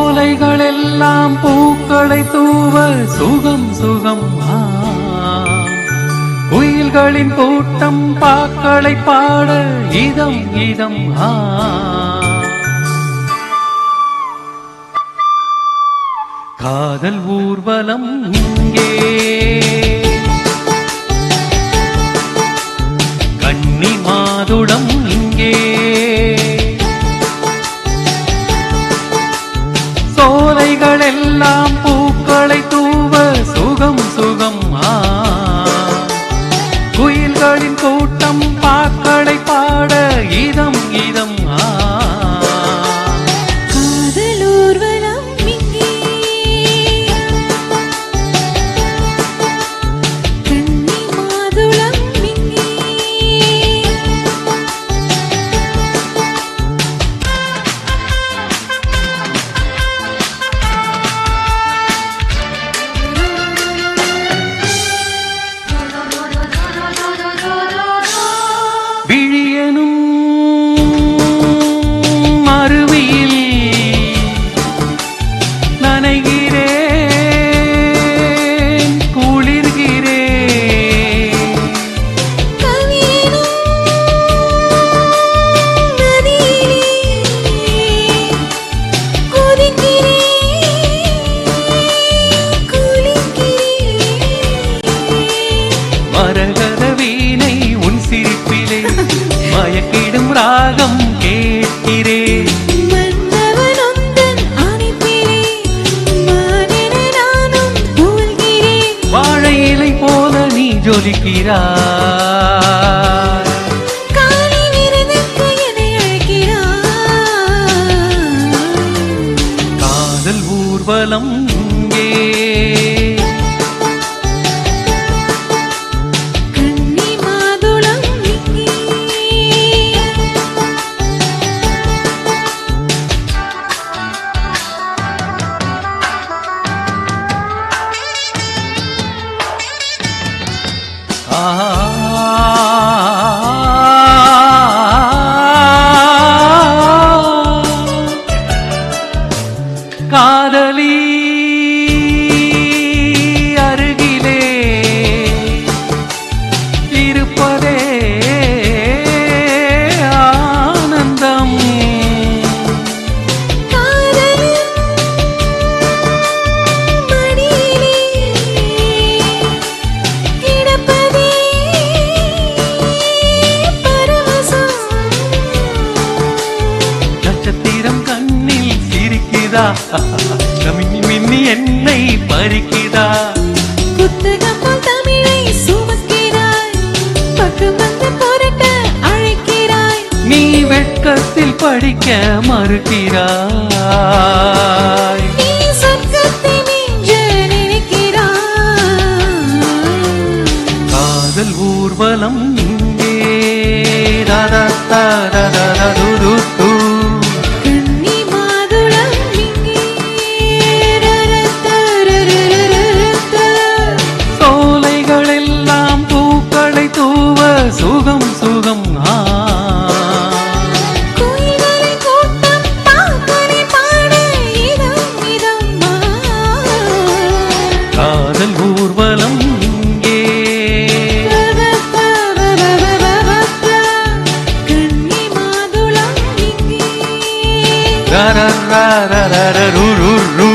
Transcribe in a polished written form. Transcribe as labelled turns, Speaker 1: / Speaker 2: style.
Speaker 1: சோலைகளெல்லாம் பூக்களை தூவ சுகம் சுகம் குயில்களின் கூட்டம் பாக்களை பாட இதம் இதம் காதல் ஊர்வலம் இங்கே கன்னி மாதுடம் இங்கே சோலைகளெல்லாம் பூக்களை தூவ சுகம் சுகம் குயில்களின் கூட்டம் பாக்களை பாட இதம் இதம் விழியனும் அருவியில் நனைகிறேன் குளிர்கிறேன் மரகத வீணை உன் சிரிப்பிலே மயக்கிடும் ராகம் கேட்கிறேன் வாழை இலை போல நீ ஜொலிக்கிறாய் காதல் ஊர்வலம் இங்கே காதலி அருகிலே இருப்பதே ஆனந்தம் நட்சத்திரம் கண்ணில் சிரிக்குதா மின்னி மின்னி என்னை பறிக்குதா
Speaker 2: புத்தகம் தமிழை சுமக்கிறாய் பக்கம் வந்து புரட்ட அழைக்கிறாய்
Speaker 1: நீ வெட்கத்தில் படிக்க மறுக்கிறாய்
Speaker 2: நீ சொர்க்கத்தை மிஞ்ச நினைக்கிறாய்
Speaker 1: காதல் ஊர்வலம் இங்கே ராதா தாரா சுகம் சுகம்
Speaker 2: குயில்களின் கூட்டம் பாக்களை பாட இதம் இதம்
Speaker 1: காதல் ஊர்வலம் இங்கே
Speaker 2: கன்னி மாதுளம் இங்கே
Speaker 1: ரர ரர ரர ரு ரு ரு